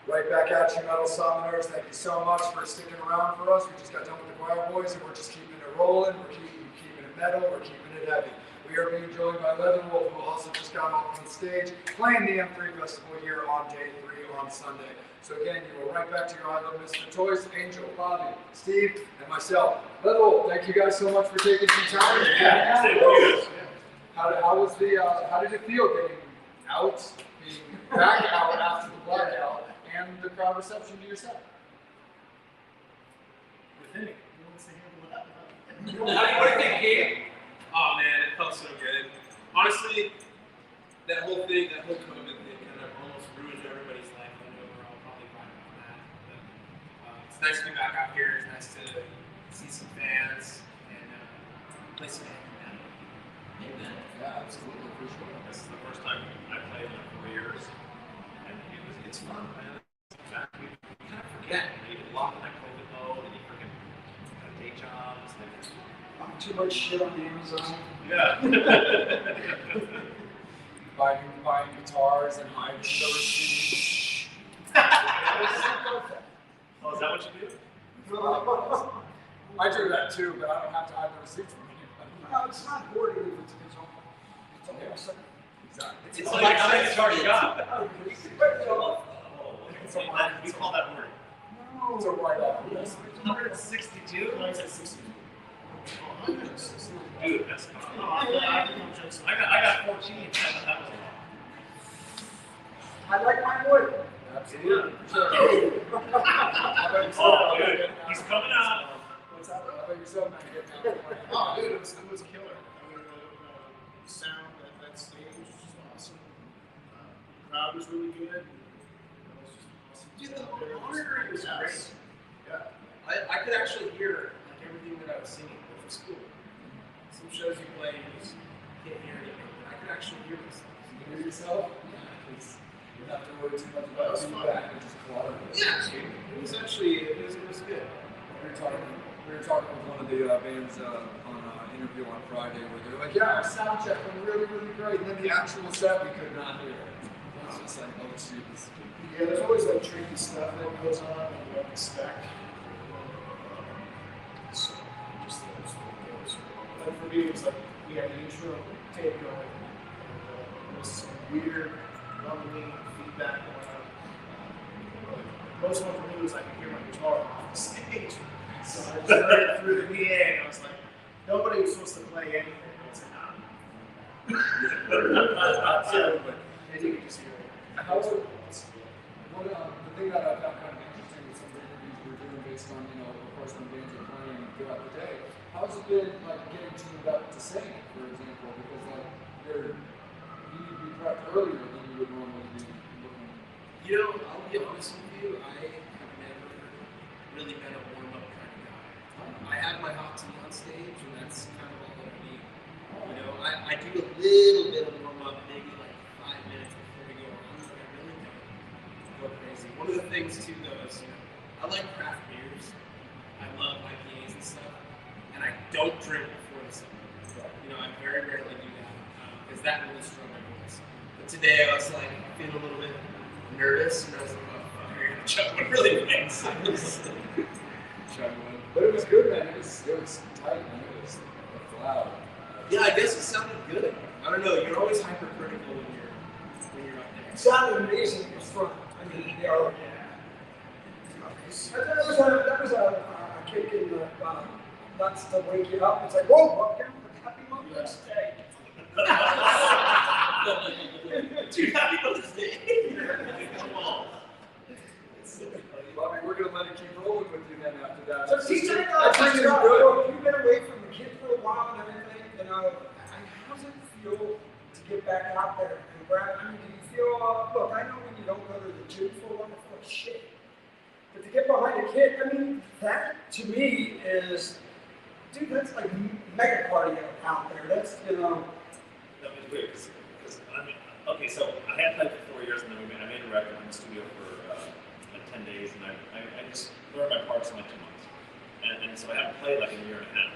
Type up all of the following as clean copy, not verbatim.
Right back at you, Metal Summoners. Thank you so much for sticking around for us. We just got done with the choir boys, and we're just keeping it rolling. We're keeping it metal. We're keeping it heavy. We are being joined by Leatherwolf, who also just got off on the stage, playing the M3 Festival here on day 3 on Sunday. So again, you are right back to your I Love Mr. Toys, Angel, Bobby, Steve, and myself. Leatherwolf, thank you guys so much for taking some time. Yeah, thank you. How did it feel getting out, being back out after the blackout, and the crowd reception to your set? How do you think, Gabe? Oh man, it felt so good. Honestly, that whole COVID thing kind of almost ruined everybody's life. I know we're all probably fine on that. But it's nice to be back out here. It's nice to see some fans and play some band. Amen. Yeah, absolutely, for sure. This is the first time I played in 4 years, and it's fun, man. We kind of forget. You get locked in that COVID mode, and you freaking got day jobs. Too much shit on Amazon. Yeah. buying guitars and hiding the receipts. Oh, is that what you do? I do that too, but I don't have to hide the receipts from anybody. No, it's not hoarding if it's almost like Exactly. It's like how many guitars you got? We call that word. No, it's a write-off. 162? Dude, that's not. I got 14. That was I like my wood. Absolutely. Oh, dude, he's coming out. What's up? How about yourself, man? Getting out and playing? Oh, dude, it was killer. I mean, the sound at that stage was just awesome. The crowd was really good. It was just awesome. Dude, the monitoring was great. Yeah. I could actually hear like everything that I was singing, which was cool. Some shows you play, you just can't hear anything. But I could actually hear myself. You hear yourself? Yeah, because you don't have to worry too much about feedback and just quality. Yeah, it was actually it was good. We were talking with one of the bands on an interview on Friday where they're like, yeah, our sound check went really, really great. And then the actual set we could not hear. It was just like, oh, jeez. Yeah, there's always like tricky stuff that goes on and you don't expect. So just that's what it goes. But for me, it was like we had the intro tape going, and there was some weird rumbling feedback going on. Most one for me was like I hear my guitar off the stage. So I just heard it through the PA, and I was like, nobody was supposed to play anything. I was like, so, but I think you just hear it. How was it? The thing that I found kind of interesting with some of the interviews we're doing based on, of course, when bands are playing throughout the day, how's it been, like, getting tuned up to sing, for example? Because, like, you need to be prepped earlier than you would normally be looking. I'll be honest with you, I have never really been a warm-up kind of guy. I have my hot tea on stage, and that's kind of all I need. I do a little bit of warm-up, maybe like 5 minutes before we go on, but I really don't go crazy. One of the things, too, though, is, I like craft beers. I love IPAs and stuff, and I don't drink before the song. I very rarely do that, because that really strung my voice. But today, I was like, feeling a little bit nervous, and I was like, oh, fuck, you're going to chuck one really nice. But it was good, man. It was tight, man. It was loud. Yeah, I guess it sounded good. I don't know. You're always hypercritical when you're up there. It sounded amazing in front. I mean, that was a kick in the nuts to wake you up. It's like, whoa, welcome, happy Mother's Day. Dude, happy Mother's Day. Come on. Bobby, we're going to let it keep rolling with you then after that. So teach me That's about just good. you've been away from the kids for a while and everything, how does it feel to get back out there and grab? I mean, do you feel, look, I know when you don't go to the gym for a while, it's like shit. But to get behind a kid, I mean, that to me is, dude, that's like mega cardio out there. That's, That was weird because okay, so I had played for 4 years, and then I made a record in the studio for like 10 days, and I just learned my parts in like 2 months, and so I haven't played like a year and a half,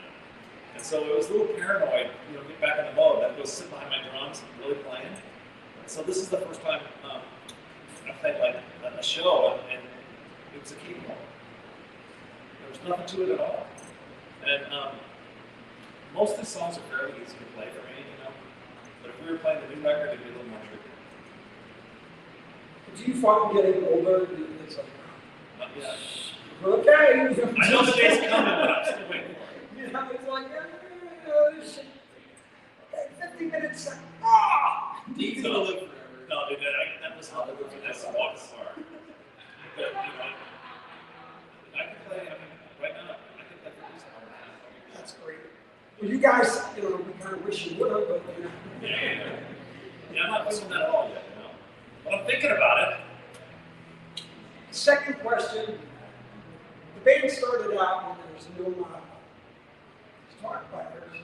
and so it was a little paranoid, get back in the mode. I was sitting behind my drums, really playing. So this is the first time I played like a show, There's nothing to it at all. And most of the songs are fairly easy to play for me, you know. But if we were playing the new record, it'd be a little more tricky. Do you find getting older, it's like, Not yet. okay. I know the day's coming, but I'm still waiting for it. You know, it's like, this shit. Okay, 50 minutes, like, ah! He's gonna live forever. No, dude, that was not that's a walk far. But, you know, I can play, I mean, right now, I can play for this hour and a half. That's great. Well, you guys, we kind of wish you would have, but, Yeah, I'm not listening at all yet, you know. But I'm thinking about it. Second question. The band started out when there was no guitar players.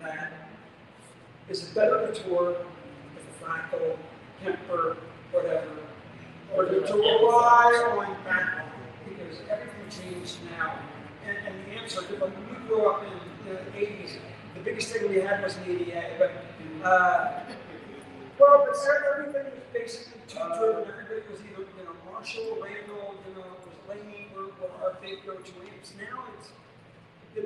That is it better to tour with a Franco, Kemper, whatever, or to rely on backline? Because everything changed now. And the answer, like when we grew up in the 80s, the biggest thing we had was an EDA. But everything was basically tune-driven. Everybody was either Marshall, Randall, was Laney were our big go-to amps. Now it's it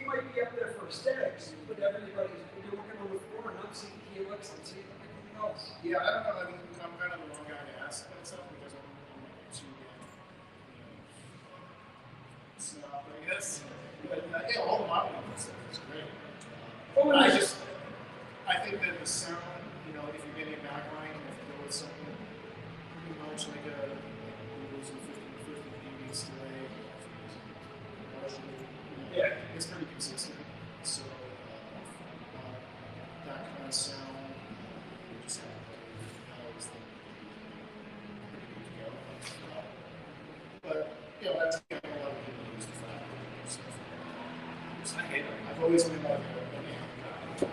might be up there for aesthetics, but everybody's looking on the floor and I'm seeing Helix, I'm seeing everything else. Yeah, I don't know. I mean, I'm kind of the wrong guy to ask that stuff because I'm too snob, I guess. But yeah, all the modeling stuff is great. I think that the sound, if you're getting a backline, you have to go with something pretty much like a Blues and 50 80s delay. Yeah, it's pretty consistent. So that kind of sound, we just have to but that's a lot of people use the fact stuff. I hate it. I've always been like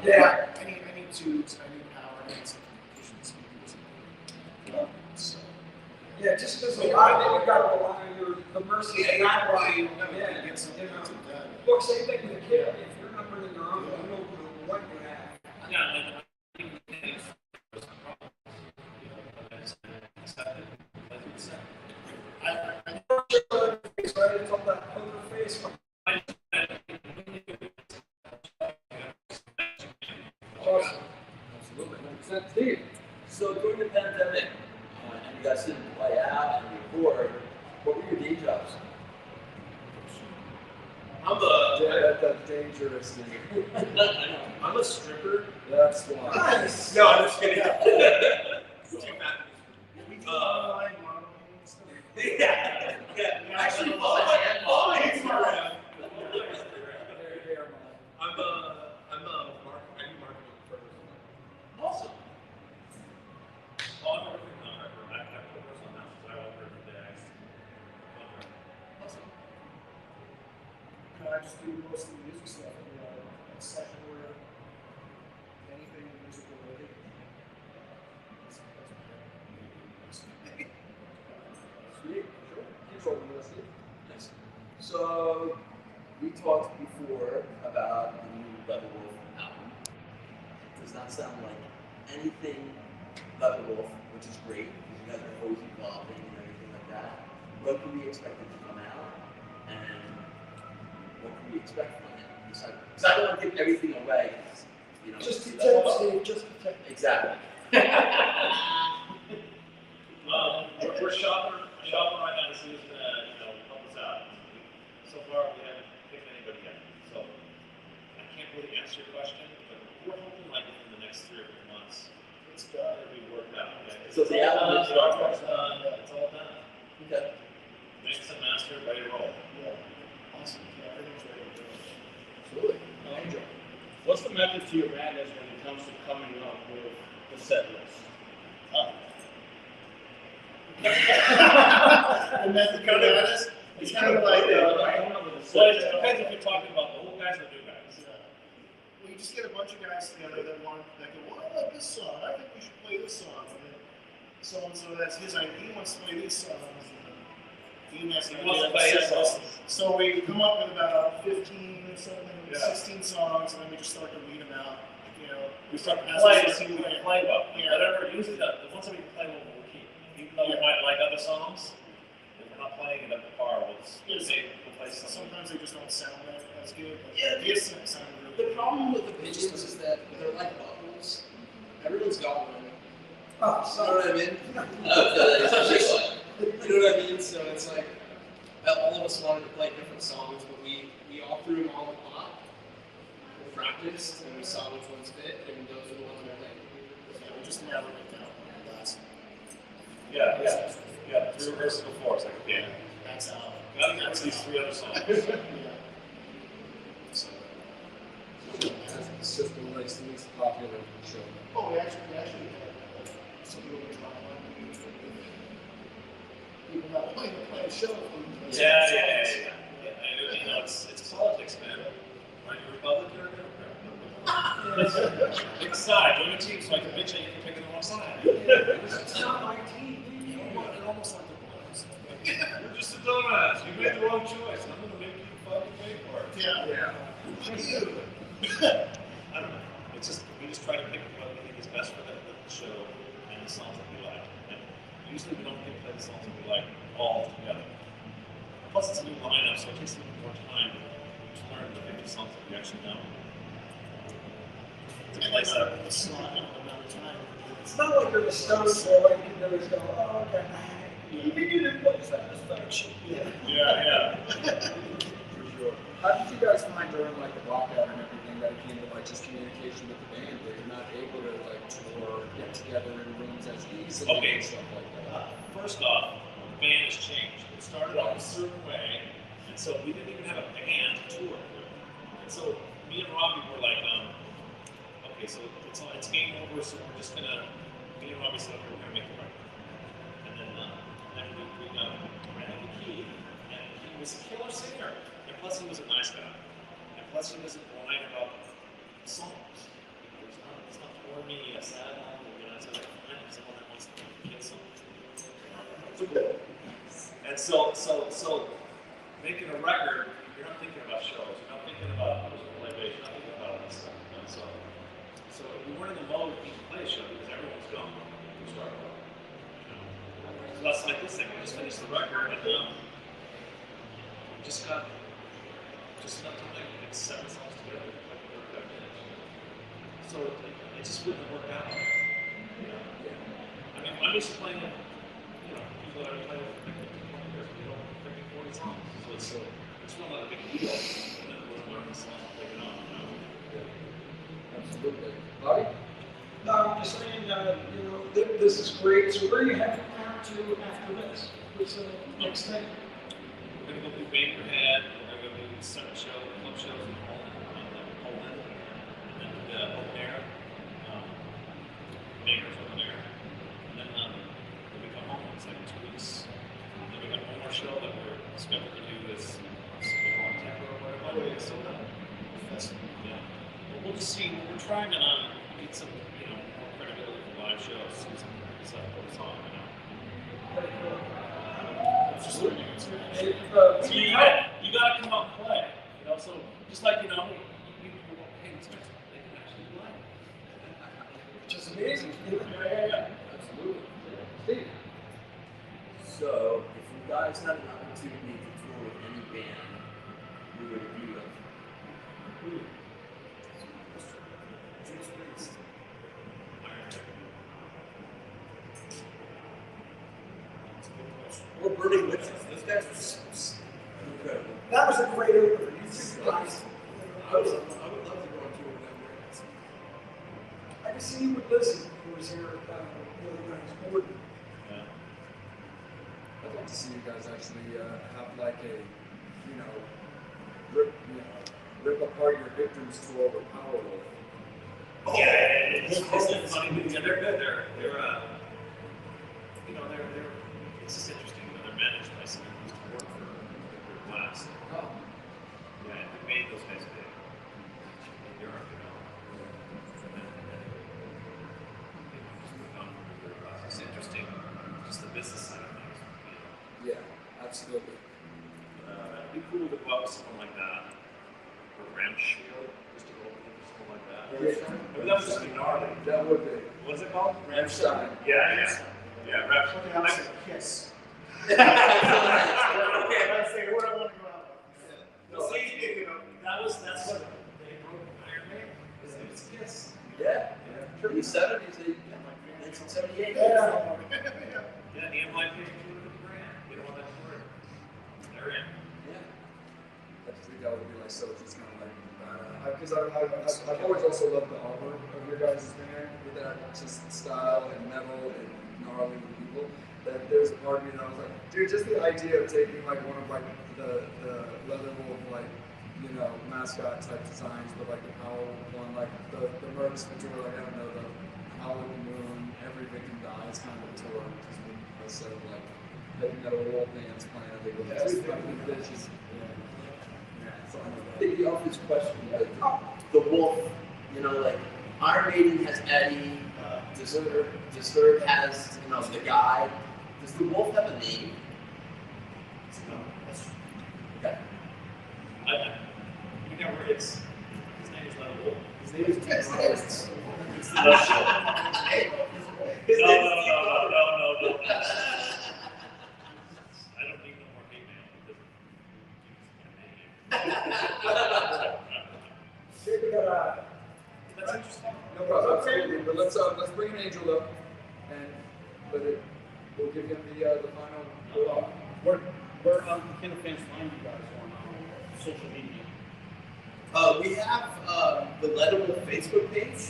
Yeah. I need tubes, I need power, I need something efficiency. So Yeah, just because a lot of it, you've got to rely on the mercy of God. Yeah, get something done. Look, same thing with a kid. If you're not bringing your own, you don't know what you have. Yeah, It's right, it's all that poker face. Awesome. Absolutely. 100%. Steve, so during the pandemic, and you guys didn't play out and record, what were your day jobs? That's dangerous, dude. I'm a stripper. That's why. Nice. No, I'm just kidding. Online modeling and stuff. Yeah. Actually, I do marketing for. Awesome. Oh, I'm working on it. I have to work on that because I work every day. Awesome. I just do most of the music stuff in a session where anything musical related. Sweet. Sure. Keep rolling with us, Steve. Nice. So, we talked before about the new Leatherwolf album. It does not sound like anything Leatherwolf, which is great because you guys are always evolving and everything like that. What can we expect it to come out? And what can we expect from it? Because I don't want to give everything away. Just a tip, Steve, just a tip. Exactly. We're shopping right now to see who's gonna, help us out. So far, we haven't picked anybody yet. So I can't really answer your question, but we're hoping like in the next 3 or 4 months, it's gonna be worked out. Okay? So the album is the artwork's done. It's all done. Okay. Mix and master, ready to roll. Yeah. Awesome. Yeah, everything's ready to go. Absolutely. What's the method to your madness when it comes to coming up with the set list? The method kind of it's kind of like Well, it depends if you're talking about the old guys or the new guys. well, you just get a bunch of guys together that go, well, I like this song. I think we should play this song. And then so and so that's his idea. He wants to play these songs. He wants to play his songs. So we come up with about 15 or something, Yeah. 16 songs, and then we just start to read them out. We start to as play we to see who we can play. play well. Yeah. Whatever, usually the ones that we can play well, we'll keep. Even though we might like other songs, if we're not playing it at the par, we'll say we'll play something. Sometimes they just don't sound as good. But Yeah, the sound really The problem with opinions is that they're like bubbles. Everyone's got one. Oh, You know what I mean? You know what I mean? So it's like all of us wanted to play different songs, but we all threw them all in the pot. We practiced and we saw which ones fit, and those are the ones we're playing. Yeah, we just narrowed it down. That's Yeah. 3 rehearsals before. It's like, okay, that's how. gotta get to these 3 other songs. Yeah. So. It's just the least popular show. Oh, we actually had some people try people not playing a show. Yeah. You know, it's politics, man. Are you Republican or Democrat? Pick a side. Join a team so I can bitch at you for picking the wrong side. It's not my team. They're almost like the Blues. You're just a dumbass. You made the wrong choice. I'm gonna make you fucking pay for it. Yeah. I don't know. It's just we just try to pick what we think is best for the show and the songs that we like. And usually we don't play the songs that we like all together. Plus it's a new lineup, so it takes a little more time to learn the 50 songs that we actually know. To play that. It's not another time. It's not like you're the Stones where you can always go, oh, okay. You didn't play that. Yeah. For sure. How did you guys find during like the lockout and everything that it came to like just communication with the band? Where you're not able to like tour, get together in rooms as easily Okay. and stuff like that. First off, the band has changed. It started off a certain way, and so we didn't even have a band to tour with. And so me and Robbie were like, okay, so it's game over, so we're just gonna. Me and Robbie said we're gonna make the record, and then we ran into Keith, and he was a killer singer, and plus he was a nice guy, and plus he doesn't whine about songs. It's not corny, a sad one. You know, it's like finding someone that wants to get something. And so making a record, you're not thinking about shows, you're not thinking about play bass, you're not thinking about all this stuff. You know? So we weren't in the mode to play a show because everyone's gone. We started off. You know? So that's like this thing. We just finished the record and we just got enough to like 7 songs together. So it just wouldn't work out. You know? I mean, I'm used to playing with, you know, people that I play with for 20 years, you know, 30, 40 songs. So it's not like a big deal. And then we're learning the song, take it on, you know. Absolutely. Bobby? No, I'm just saying, you know, this is great. So where are you heading out to after this? What's the next thing? We're going to go do Bakerhead, we're going to go do separate shows, club shows in Poland, and then open air, Baker's open air, and then we come home, it's like 2 weeks. And then we got one more show that we're scheduled to do this September or whatever. So, yeah. But we'll just see, we're trying to get some, you know, more credibility for live shows, see some song, you know. Absolutely. So you gotta come out and play, you know. So just like you know, people won't pay attention, they can actually play. Which is amazing. Yeah. Absolutely. Steve? So, if you guys had an opportunity to tour with any band, who would it be with? Judas Priest. Or Burning Witches. Those guys are just incredible. That was a great opener. You two guys. I would love to go on tour with them. I can see you with Lizzie, who was here the other night. Gordon. Yeah. I'd like to see you guys actually have like a, you know, rip apart your victims tour with Powerwolf. Oh, yeah, it's funny. Yeah, they're good. They're you know, it's just interesting. You know, they're managed by someone who used to work for Glass. Oh. Yeah, and who made those guys big in Europe, you know. It's interesting, just the business side of things. You know. Yeah, absolutely. It'd be cool to go out with someone like that, or Ramshield, just to go over with someone like that. Maybe that would just be gnarly. That would be. What's it called? Rammstein. Yeah, Ramshield. Okay, I'm saying Kiss. Okay, let's say where I want to go out. Yeah. In the 70s, 1978. Yeah, the MI page with the brand. You don't want that to work. They're in. Yeah. I just think that would be like so just kind of like because I've always also loved the armor of your guys' band with that just style and metal and gnarly people. That there's a part of me that I was like, dude, just the idea of taking like one of like the Leatherwolf like mascot type designs with like the power one, like the Murderous Mature, like I don't know, the Howl of the Moon, Every Victim Dies kind of tour, just instead of like heavy metal wolf bands playing, they go just like the bitches. Thinking off this question, the wolf, like Iron Maiden has Eddie, Disturbed has, the guy. Does the wolf have a name? No. Okay. You know where his name is Leatherwolf. His name is It's It's the left show. No. I don't need no more hate mail. That's interesting. No problem, absolutely. But let's bring an angel up and we'll give him the final. Where can the fans find you guys on social media? We have the Leatherwolf Facebook page.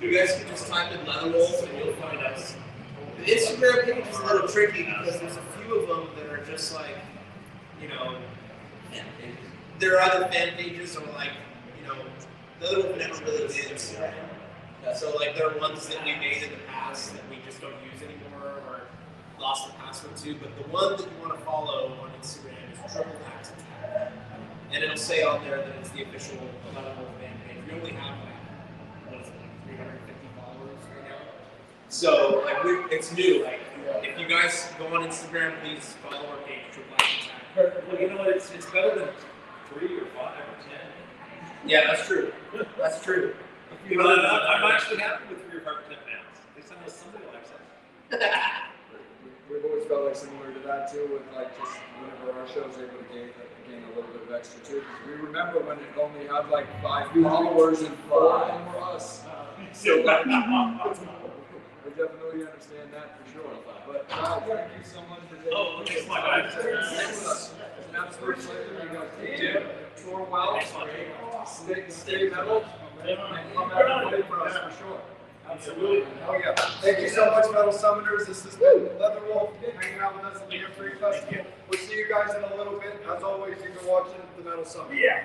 You guys can just type in Leatherwolf and you'll find us. The Instagram page is a little tricky because there's a few of them that are just like, they're either fan pages or like, Leatherwolf never really did Instagram. So like there are ones that we made in the past that we just don't use anymore or lost the password to. But the one that you want to follow on Instagram is Triple Axe Attack. And it'll say on there that it's the official Leatherwolf fan page. We only have like 350 followers right now. So like it's new. Like if you guys go on Instagram, please follow our page, Triple Axe Attack. Well, you know what? It's better than 3 or 5 or 10. Yeah, that's true. That's true. I'm actually happy with 3 or 5 or 10 fans. They send us somebody likes us. We've always felt like similar to that too, with like just whenever our show's able to gain a little bit of extra too. Because we remember when it only had like 5 followers and 4 of them were us. So like, I definitely understand that for sure. But thank you so much for taking It's my guy. It's an absolute pleasure. You guys tour well, stay metal, and come out and play for us for sure. Absolutely. Oh yeah. Thank you so much, Metal Summoners. This has been Leatherwolf hanging out with us at the M3 Festival. We'll see you guys in a little bit. As always, you can watch it at the Metal Summit. Yeah.